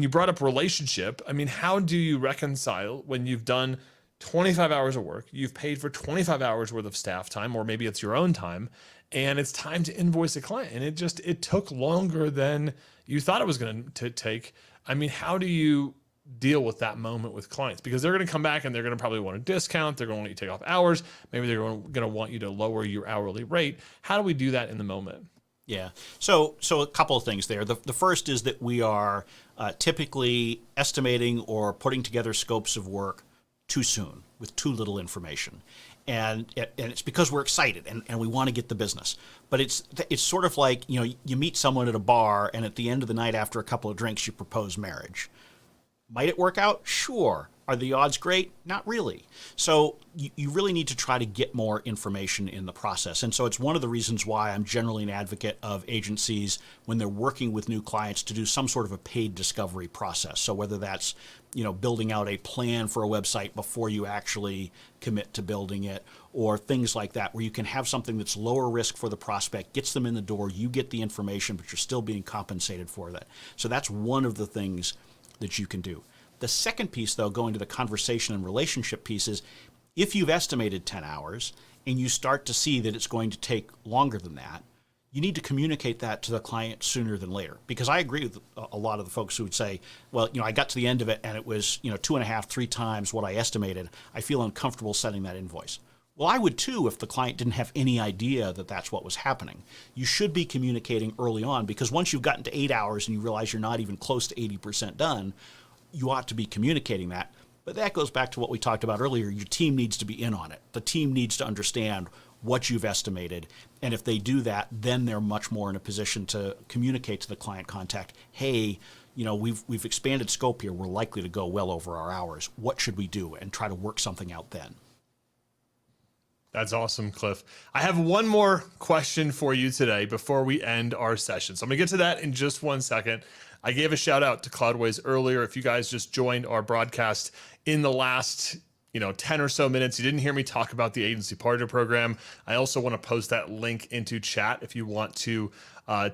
you brought up relationship. I mean, how do you reconcile when you've done 25 hours of work, you've paid for 25 hours worth of staff time, or maybe it's your own time, and it's time to invoice a client, and it took longer than you thought it was going to take. I mean, how do you deal with that moment with clients? Because they're going to come back and they're going to probably want a discount. They're going to want you to take off hours. Maybe they're going to want you to lower your hourly rate. How do we do that in the moment? Yeah. So a couple of things there. The first is that we are typically estimating or putting together scopes of work too soon with too little information. And it's because we're excited and we want to get the business. But it's sort of like, you meet someone at a bar and at the end of the night, after a couple of drinks, you propose marriage. Might it work out? Sure. Are the odds great? Not really. So you really need to try to get more information in the process. And so it's one of the reasons why I'm generally an advocate of agencies, when they're working with new clients, to do some sort of a paid discovery process. So whether that's, building out a plan for a website before you actually commit to building it, or things like that, where you can have something that's lower risk for the prospect, gets them in the door, you get the information, but you're still being compensated for that. So that's one of the things that you can do. The second piece, though, going to the conversation and relationship piece, is if you've estimated 10 hours and you start to see that it's going to take longer than that, you need to communicate that to the client sooner than later. Because I agree with a lot of the folks who would say, well, I got to the end of it and it was, 2.5, 3 times what I estimated. I feel uncomfortable sending that invoice. Well, I would too if the client didn't have any idea that that's what was happening. You should be communicating early on, because once you've gotten to 8 hours and you realize you're not even close to 80% done, you ought to be communicating that. But that goes back to what we talked about earlier. Your team needs to be in on it. The team needs to understand what you've estimated. And if they do that, then they're much more in a position to communicate to the client contact, hey, we've expanded scope here. We're likely to go well over our hours. What should we do? And try to work something out then. That's awesome, Cliff. I have one more question for you today before we end our session. So I'm going to get to that in just 1 second. I gave a shout out to Cloudways earlier. If you guys just joined our broadcast in the last 10 or so minutes, you didn't hear me talk about the agency partner program. I also want to post that link into chat if you want to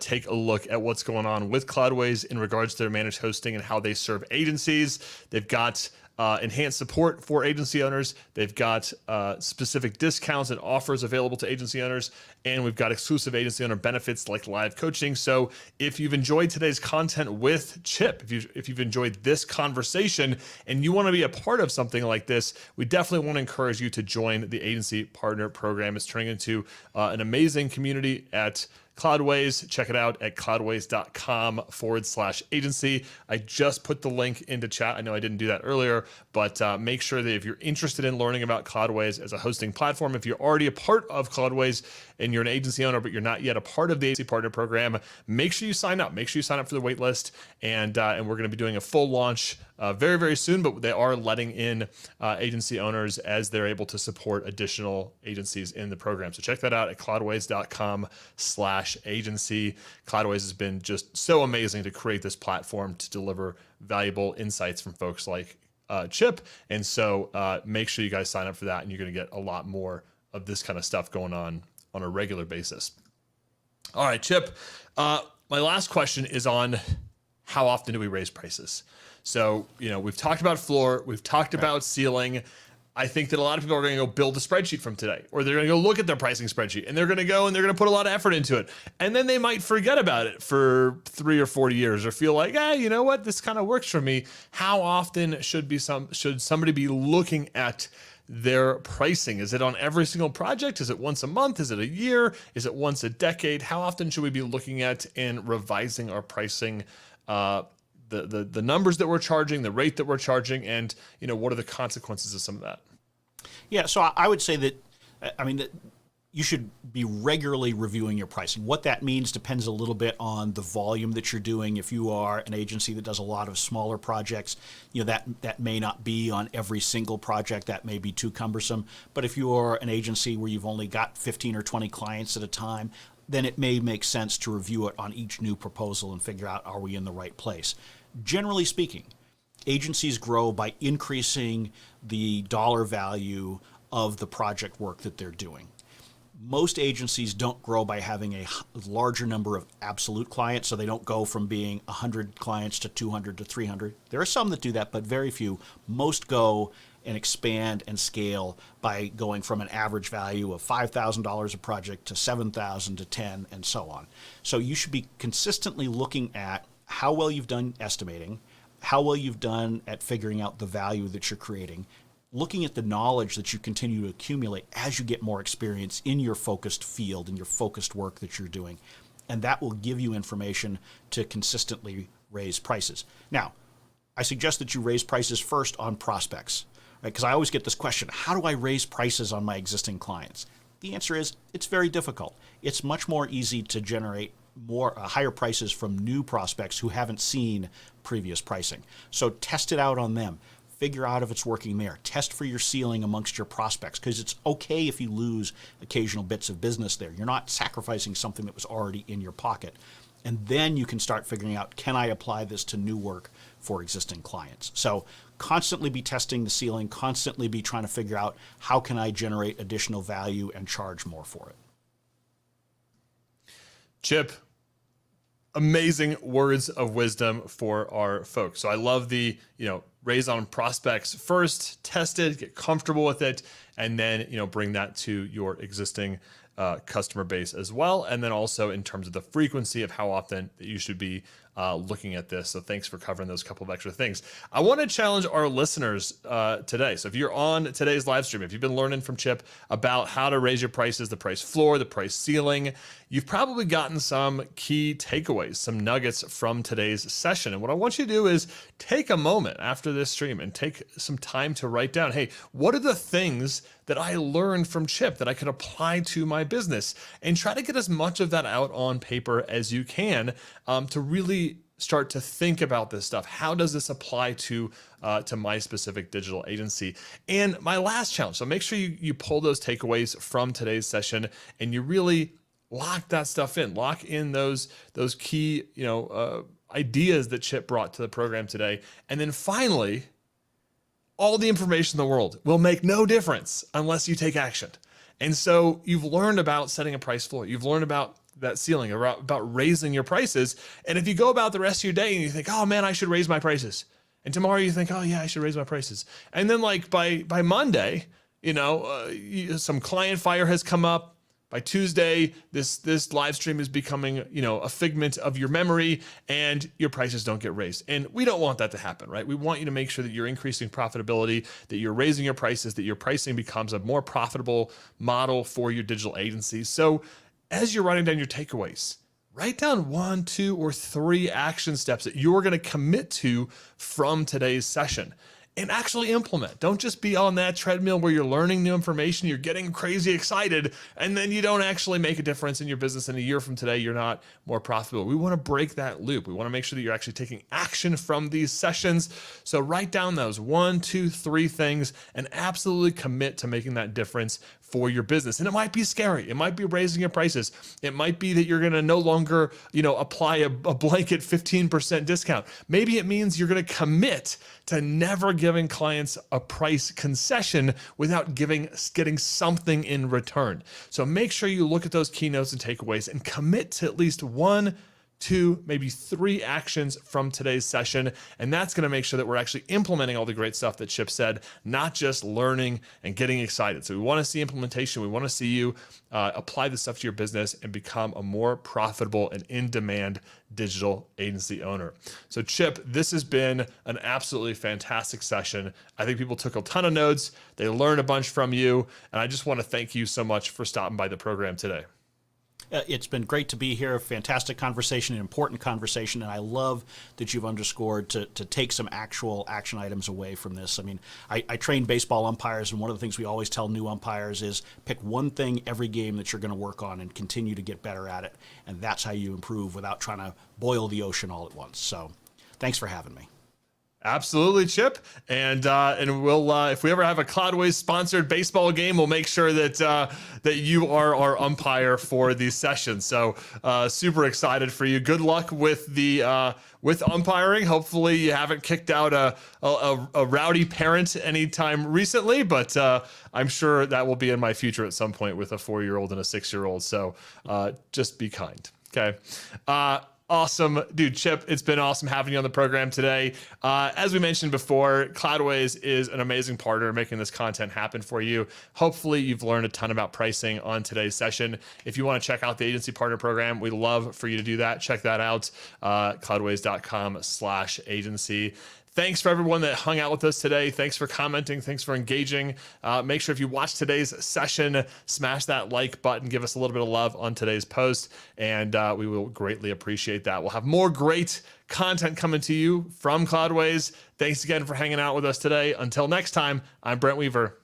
take a look at what's going on with Cloudways in regards to their managed hosting and how they serve agencies. They've got enhanced support for agency owners. They've got specific discounts and offers available to agency owners. And we've got exclusive agency owner benefits like live coaching. So if you've enjoyed today's content with Chip, if you've enjoyed this conversation and you want to be a part of something like this, we definitely want to encourage you to join the Agency Partner Program. It's turning into an amazing community at Cloudways. Check it out at cloudways.com/agency. I just put the link into chat. I know I didn't do that earlier, but make sure that if you're interested in learning about Cloudways as a hosting platform, if you're already a part of Cloudways and you're an agency owner, but you're not yet a part of the Agency Partner Program, make sure you sign up. Make sure you sign up for the wait list. And we're going to be doing a full launch very, very soon, but they are letting in agency owners as they're able to support additional agencies in the program. So check that out at cloudways.com/agency. Cloudways has been just so amazing to create this platform to deliver valuable insights from folks like Chip. And so make sure you guys sign up for that, and you're going to get a lot more of this kind of stuff going on a regular basis. All right, Chip, my last question is on how often do we raise prices? So, we've talked about floor, we've talked about ceiling. I think that a lot of people are going to go build a spreadsheet from today, or they're going to go look at their pricing spreadsheet, and they're going to go and they're going to put a lot of effort into it. And then they might forget about it for 3 or 4 years, or feel like, you know what, this kind of works for me. How often should somebody be looking at their pricing? Is it on every single project? Is it once a month? Is it a year? Is it once a decade? How often should we be looking at and revising our pricing, the numbers that we're charging, the rate that we're charging, and what are the consequences of some of that? Yeah, so I would say that, that you should be regularly reviewing your pricing. What that means depends a little bit on the volume that you're doing. If you are an agency that does a lot of smaller projects, that may not be on every single project. That may be too cumbersome. But if you are an agency where you've only got 15 or 20 clients at a time, then it may make sense to review it on each new proposal and figure out, are we in the right place? Generally speaking, agencies grow by increasing the dollar value of the project work that they're doing. Most agencies don't grow by having a larger number of absolute clients, so they don't go from being 100 clients to 200 to 300. There are some that do that, but very few. Most go and expand and scale by going from an average value of $5,000 a project to $7,000 to $10,000 and so on. So you should be consistently looking at how well you've done estimating, how well you've done at figuring out the value that you're creating, looking at the knowledge that you continue to accumulate as you get more experience in your focused field and your focused work that you're doing. And that will give you information to consistently raise prices. Now, I suggest that you raise prices first on prospects, right? Because I always get this question, how do I raise prices on my existing clients? The answer is, it's very difficult. It's much more easy to generate higher prices from new prospects who haven't seen previous pricing. So test it out on them. Figure out if it's working there. Test for your ceiling amongst your prospects, because it's okay if you lose occasional bits of business there. You're not sacrificing something that was already in your pocket. And then you can start figuring out, can I apply this to new work for existing clients? So constantly be testing the ceiling, constantly be trying to figure out, how can I generate additional value and charge more for it? Chip, amazing words of wisdom for our folks. So I love the, raise on prospects first, test it, get comfortable with it, and then, bring that to your existing customer base as well. And then also in terms of the frequency of how often you should be looking at this. So thanks for covering those couple of extra things. I want to challenge our listeners today. So if you're on today's live stream, if you've been learning from Chip about how to raise your prices, the price floor, the price ceiling, you've probably gotten some key takeaways, some nuggets from today's session. And what I want you to do is take a moment after this stream and take some time to write down, hey, what are the things that I learned from Chip that I could apply to my business? And try to get as much of that out on paper as you can to really start to think about this stuff. How does this apply to my specific digital agency? And my last challenge, so make sure you pull those takeaways from today's session and you really lock that stuff in. Lock in those key ideas that Chip brought to the program today. And then finally, all the information in the world will make no difference unless you take action. And so you've learned about setting a price floor. You've learned about that ceiling, about raising your prices. And if you go about the rest of your day and you think, oh man, I should raise my prices, And tomorrow you think, oh yeah, I should raise my prices. And then like by Monday, some client fire has come up. By Tuesday, this live stream is becoming, a figment of your memory, and your prices don't get raised. And we don't want that to happen, right? We want you to make sure that you're increasing profitability, that you're raising your prices, that your pricing becomes a more profitable model for your digital agency. So as you're writing down your takeaways, write down 1, 2, or 3 action steps that you're going to commit to from today's session and actually implement. Don't just be on that treadmill where you're learning new information, you're getting crazy excited, and then you don't actually make a difference in your business. In a year from today, you're not more profitable. We want to break that loop. We want to make sure that you're actually taking action from these sessions. So write down those 1, 2, 3 things and absolutely commit to making that difference for your business. And it might be scary. It might be raising your prices. It might be that you're going to no longer, apply a blanket 15% discount. Maybe it means you're going to commit to never giving clients a price concession without getting something in return. So make sure you look at those keynotes and takeaways and commit to at least 1, 2, maybe 3 actions from today's session. And that's going to make sure that we're actually implementing all the great stuff that Chip said, not just learning and getting excited. So we want to see implementation. We want to see you apply this stuff to your business and become a more profitable and in-demand digital agency owner. So Chip, this has been an absolutely fantastic session. I think people took a ton of notes. They learned a bunch from you. And I just want to thank you so much for stopping by the program today. It's been great to be here. Fantastic conversation, an important conversation, and I love that you've underscored to take some actual action items away from this. I mean, I train baseball umpires, and one of the things we always tell new umpires is pick one thing every game that you're going to work on and continue to get better at it, and that's how you improve without trying to boil the ocean all at once. So thanks for having me. Absolutely, Chip. And we'll if we ever have a Cloudways sponsored baseball game, we'll make sure that that you are our umpire for these sessions. So super excited for you. Good luck with the with umpiring. Hopefully you haven't kicked out a rowdy parent anytime recently, but I'm sure that will be in my future at some point with a 4-year-old and a 6-year-old. So just be kind. Okay. Awesome. Dude, Chip, it's been awesome having you on the program today. As we mentioned before, Cloudways is an amazing partner making this content happen for you. Hopefully you've learned a ton about pricing on today's session. If you want to check out the agency partner program, we'd love for you to do that. Check that out, cloudways.com/agency. Thanks for everyone that hung out with us today. Thanks for commenting. Thanks for engaging. Make sure if you watch today's session, smash that like button. Give us a little bit of love on today's post, and we will greatly appreciate that. We'll have more great content coming to you from Cloudways. Thanks again for hanging out with us today. Until next time, I'm Brent Weaver.